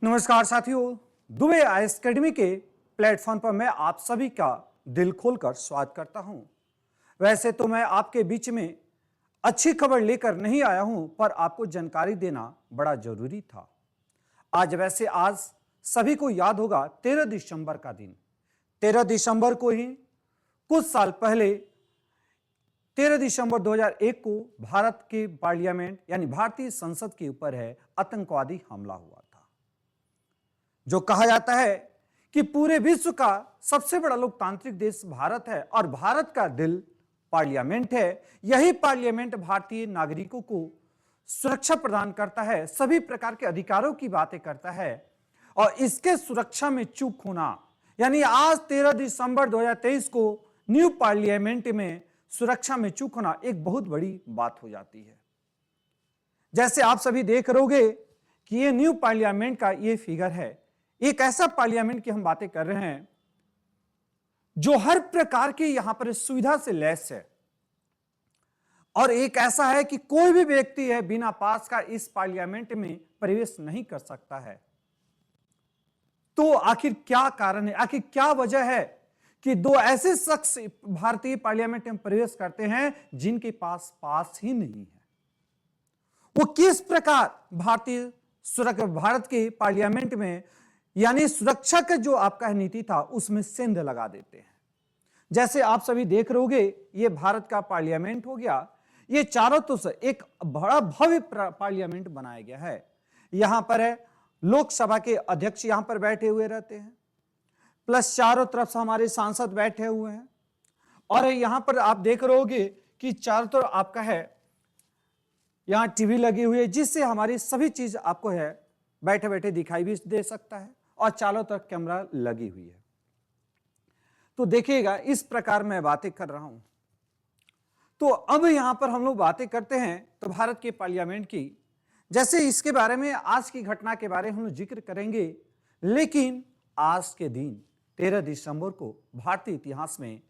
नमस्कार साथियों, Dubey IAS academy के प्लेटफॉर्म पर मैं आप सभी का दिल खोलकर स्वागत करता हूं। वैसे तो मैं आपके बीच में अच्छी खबर लेकर नहीं आया हूं, पर आपको जानकारी देना बड़ा जरूरी था। आज सभी को याद होगा 13 दिसंबर का दिन। 13 दिसंबर को ही कुछ साल पहले 13 दिसंबर 2001 को भारत के पार्लियामेंट यानी भारतीय संसद के ऊपर है आतंकवादी हमला हुआ था। जो कहा जाता है कि पूरे विश्व का सबसे बड़ा लोकतांत्रिक देश भारत है और भारत का दिल पार्लियामेंट है। यही पार्लियामेंट भारतीय नागरिकों को सुरक्षा प्रदान करता है, सभी प्रकार के अधिकारों की बातें करता है और इसके सुरक्षा में चूक होना यानी आज 13 दिसंबर 2023 को न्यू पार्लियामेंट में सुरक्षा में चूक होना एक बहुत बड़ी बात हो जाती है। जैसे आप सभी देख रहोगे कि ये न्यू पार्लियामेंट का ये फिगर है, एक ऐसा पार्लियामेंट की हम बातें कर रहे हैं जो हर प्रकार की यहां पर सुविधा से लैस है और एक ऐसा है कि कोई भी व्यक्ति है बिना पास का इस पार्लियामेंट में प्रवेश नहीं कर सकता है। तो आखिर क्या कारण है, आखिर क्या वजह है कि दो ऐसे शख्स भारतीय पार्लियामेंट में प्रवेश करते हैं जिनके पास पास ही नहीं है। वो किस प्रकार भारत के पार्लियामेंट में यानी सुरक्षा का जो आपका नीति था उसमें सेंध लगा देते हैं। जैसे आप सभी देख रहोगे ये भारत का पार्लियामेंट हो गया, ये चारों तरफ से एक बड़ा भव्य पार्लियामेंट बनाया गया है। यहां पर है लोकसभा के अध्यक्ष यहां पर बैठे हुए रहते हैं, प्लस चारों तरफ से हमारे सांसद बैठे हुए हैं और यहां पर आप देख रहोगे कि चारों तरफ आपका है यहां टीवी लगी हुई है जिससे हमारी सभी चीज आपको है बैठे बैठे दिखाई भी दे सकता है और चारों तरफ कैमरा लगी हुई है। तो देखिएगा इस प्रकार मैं बातें कर रहा हूं। तो अब यहां पर हम लोग बातें करते हैं तो भारत के पार्लियामेंट की, जैसे इसके बारे में आज की घटना के बारे में हम लोग जिक्र करेंगे, लेकिन आज के दिन 13 दिसंबर को भारतीय इतिहास में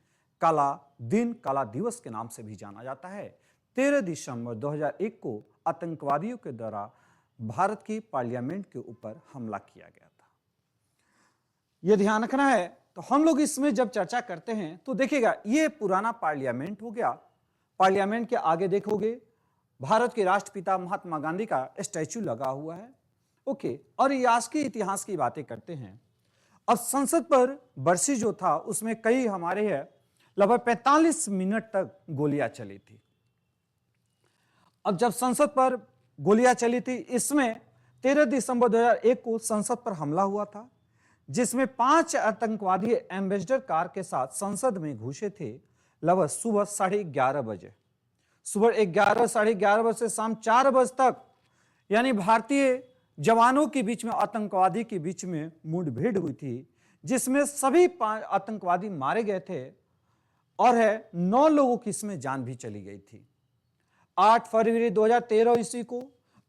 काला दिन, काला दिवस के नाम से भी जाना जाता है। 13 दिसंबर 2001 को आतंकवादियों के द्वारा भारत की पार्लियामेंट के ऊपर हमला किया गया था। यह ध्यान रखना है। तो हम लोग इसमें जब चर्चा करते हैं तो देखिएगा यह पुराना पार्लियामेंट हो गया। पार्लियामेंट के आगे देखोगे भारत के राष्ट्रपिता महात्मा गांधी का स्टैच्यू लगा हुआ है। ओके, और ये आज के इतिहास की बातें करते हैं। अब संसद पर बरसी जो था उसमें कई हमारे है लगभग 45 मिनट तक गोलियां चली थी। अब जब संसद पर गोलियां चली थी, इसमें 13 दिसंबर 2001 को संसद पर हमला हुआ था जिसमें 5 आतंकवादी एम्बेसडर कार के साथ संसद में घुसे थे लगभग सुबह 11:30 बजे। सुबह 11:30 बजे से शाम 4 बजे तक यानी भारतीय जवानों के बीच में आतंकवादी के बीच में मुठभेड़ हुई थी जिसमें सभी 5 आतंकवादी मारे गए थे और है 9 लोगों की इसमें जान भी चली गई थी। 8 फरवरी 2013 ईस्वी को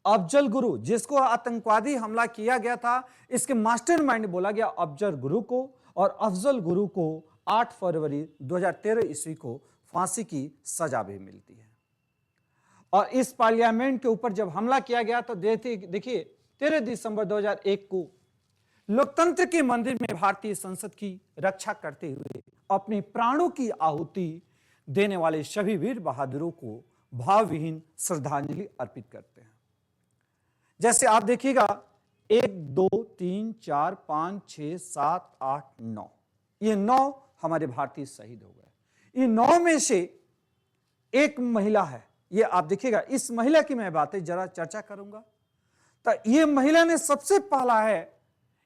अफजल गुरु, जिसको आतंकवादी हमला किया गया था, इसके मास्टरमाइंड बोला गया अफजल गुरु को, और अफजल गुरु को 8 फरवरी 2013 ईस्वी को फांसी की सजा भी मिलती है। और इस पार्लियामेंट के ऊपर जब हमला किया गया तो देखिए 13 दिसंबर 2001 को लोकतंत्र के मंदिर में भारतीय संसद की रक्षा करते हुए अपने प्राणों की आहुति देने वाले सभी वीर बहादुरों को भावविहीन श्रद्धांजलि अर्पित करते हैं। जैसे आप देखिएगा 1 2 3 4 5 6 7 8 9, ये 9 हमारे भारतीय शहीद हो गए। इन 9 में से एक महिला है, ये आप देखिएगा। इस महिला की मैं बातें जरा चर्चा करूंगा। तो ये महिला ने सबसे पहला है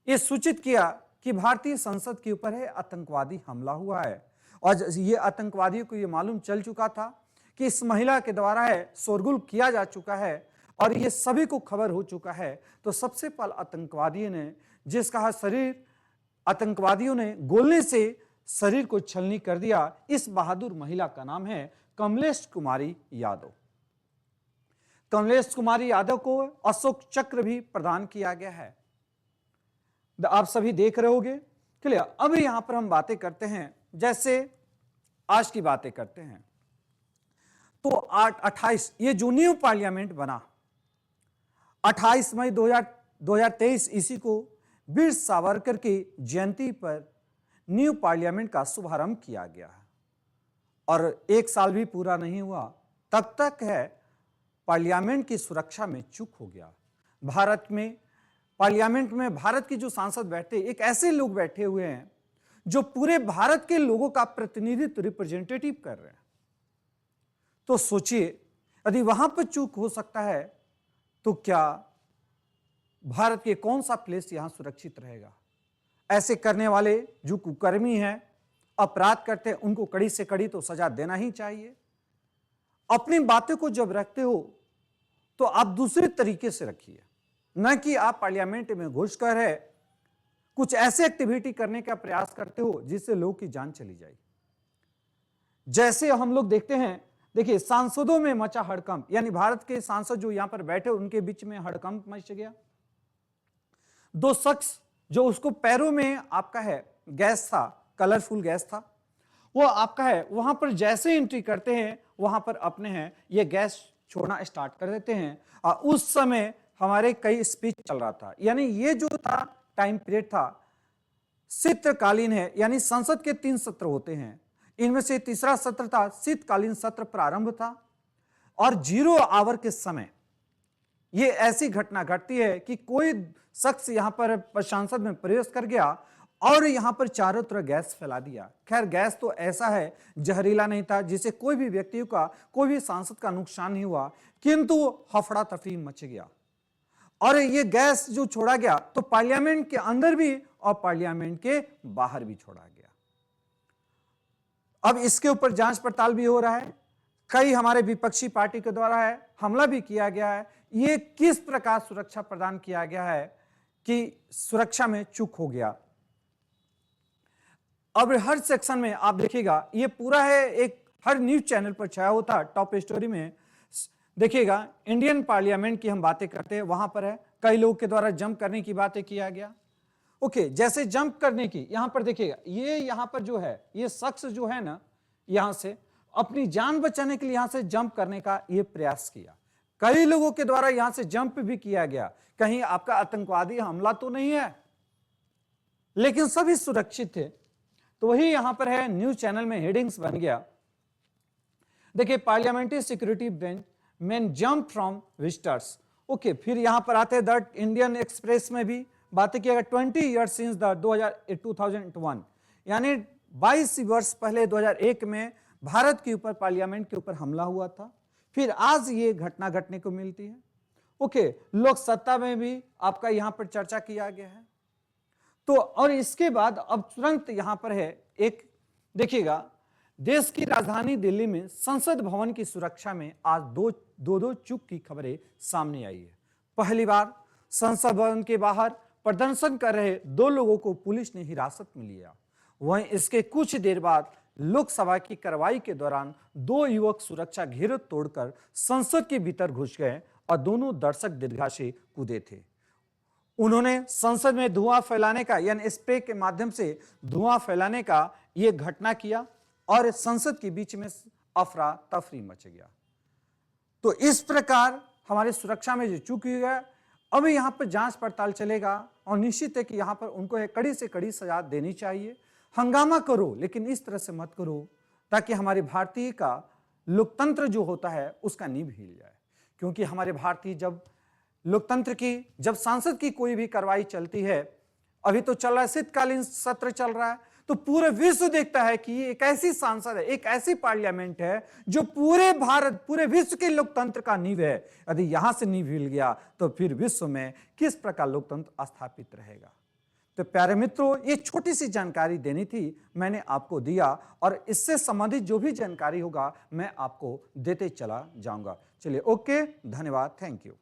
ये सूचित किया कि भारतीय संसद के ऊपर है आतंकवादी हमला हुआ है और ये आतंकवादियों को ये मालूम चल चुका था कि इस महिला के द्वारा है शोरगुल किया जा चुका है और ये सभी को खबर हो चुका है। तो सबसे पहले आतंकवादियों ने जिसका शरीर आतंकवादियों ने गोलने से शरीर को छलनी कर दिया, इस बहादुर महिला का नाम है कमलेश कुमारी यादव। कमलेश कुमारी यादव को अशोक चक्र भी प्रदान किया गया है। आप सभी देख रहे होंगे क्लियर। अब यहां पर हम बातें करते हैं, जैसे आज की बातें करते हैं तो 28 ये जो न्यू पार्लियामेंट बना 28 मई 2000 2023 ईस्वी को वीर सावरकर की जयंती पर न्यू पार्लियामेंट का शुभारंभ किया गया है और 1 साल भी पूरा नहीं हुआ तब तक है पार्लियामेंट की सुरक्षा में चूक हो गया। भारत में पार्लियामेंट में भारत की जो सांसद बैठे, एक ऐसे लोग बैठे हुए हैं जो पूरे भारत के लोगों का प्रतिनिधित्व रिप्रेजेंटेटिव कर रहे हैं। तो सोचिए, यदि वहां पर चूक हो सकता है तो क्या भारत के कौन सा प्लेस यहां सुरक्षित रहेगा? ऐसे करने वाले जो कुकर्मी हैं, अपराध करते हैं, उनको कड़ी से कड़ी तो सजा देना ही चाहिए। अपनी बातों को जब रखते हो तो आप दूसरे तरीके से रखिए, न कि आप पार्लियामेंट में घुसकर है कुछ ऐसे एक्टिविटी करने का प्रयास करते हो जिससे लोगों की जान चली जाए। जैसे हम लोग देखते हैं, देखिए सांसदों में मचा हड़कंप, यानी भारत के सांसद जो यहां पर बैठे उनके बीच में हड़कंप मच गया। 2 शख्स जो उसको पैरों में आपका है गैस था, कलरफुल गैस था, वो आपका है वहां पर जैसे एंट्री करते हैं वहां पर अपने हैं ये गैस छोड़ना स्टार्ट कर देते हैं। और उस समय हमारे कई स्पीच चल रहा था, यानी ये जो था टाइम पीरियड था शीतकालीन है, यानी संसद के 3 सत्र होते हैं, इनमें से तीसरा सत्र था शीतकालीन सत्र प्रारंभ था और 0 आवर के समय ये ऐसी घटना घटती है कि कोई शख्स यहां पर संसद में प्रवेश कर गया और यहां पर चारों तरफ गैस फैला दिया। खैर गैस तो ऐसा है जहरीला नहीं था जिससे कोई भी व्यक्ति का, कोई भी सांसद का नुकसान नहीं हुआ, किंतु हफड़ा तफड़ी मच गया और ये गैस जो छोड़ा गया तो पार्लियामेंट के अंदर भी और पार्लियामेंट के बाहर भी छोड़ा गया। अब इसके ऊपर जांच पड़ताल भी हो रहा है, कई हमारे विपक्षी पार्टी के द्वारा है हमला भी किया गया है। ये किस प्रकार सुरक्षा प्रदान किया गया है कि सुरक्षा में चूक हो गया। अब हर सेक्शन में आप देखिएगा ये पूरा है, एक हर न्यूज चैनल पर छाया होता है टॉप स्टोरी में देखिएगा इंडियन पार्लियामेंट की हम बातें करते हैं, वहां पर है कई लोगों के द्वारा जंप करने की बातें किया गया। ओके, जैसे जंप करने की यहां पर देखिएगा, ये यहां पर जो है ये शख्स जो है ना यहां से अपनी जान बचाने के लिए यहां से जंप करने का ये प्रयास किया। कई लोगों के द्वारा यहां से जंप भी किया गया, कहीं आपका आतंकवादी हमला तो नहीं है, लेकिन सभी सुरक्षित थे। तो वही यहां पर है न्यूज चैनल में हेडिंग्स बन गया, देखिए parliamentary security bench main jump from visitors. Okay, फिर यहां पर आते हैं द इंडियन एक्सप्रेस में भी बातें किया गया 20 ईयर्स सिंस द 2001, यानी 22 वर्ष पहले 2001 में भारत के ऊपर पार्लियामेंट के ऊपर हमला हुआ था, फिर आज ये घटना घटने को मिलती है। ओके, लोक सत्ता में भी आपका यहां पर चर्चा किया गया है। तो और इसके बाद अब तुरंत यहां पर है एक देखिएगा, देश की राजधानी दिल्ली में संसद भवन की सुरक्षा में आज दो चूक की खबरें सामने आई है। पहली बार संसद भवन के बाहर प्रदर्शन कर रहे 2 लोगों को पुलिस ने हिरासत में लिया। वहीं इसके कुछ देर बाद लोकसभा की कार्रवाई के दौरान 2 युवक सुरक्षा घेरे तोड़कर संसद के भीतर घुस गए और दोनों दर्शक दीर्घा से कूदे थे। उन्होंने संसद में धुआं फैलाने का, यानी स्प्रे के माध्यम से धुआं फैलाने का यह घटना किया और संसद के बीच में अफरा तफरी मच गया। तो इस प्रकार हमारी सुरक्षा में जो चूक हुई है, अब यहां पर जांच पड़ताल चलेगा और निश्चित है कि यहां पर उनको कड़ी से कड़ी सजा देनी चाहिए। हंगामा करो लेकिन इस तरह से मत करो ताकि हमारे भारतीय का लोकतंत्र जो होता है उसका नींव हिल जाए। क्योंकि हमारे भारतीय जब लोकतंत्र की, जब सांसद की कोई भी कार्रवाई चलती है, अभी तो चल रहा है शीतकालीन सत्र चल रहा है, तो पूरे विश्व देखता है कि ये एक ऐसी सांसद है, एक ऐसी पार्लियामेंट है जो पूरे भारत, पूरे विश्व के लोकतंत्र का नींव है। यदि यहां से नींव हिल गया तो फिर विश्व में किस प्रकार लोकतंत्र स्थापित रहेगा। तो प्यारे मित्रों, ये छोटी सी जानकारी देनी थी, मैंने आपको दिया और इससे संबंधित जो भी जानकारी होगा मैं आपको देते चला जाऊंगा। चलिए, ओके, धन्यवाद, थैंक यू।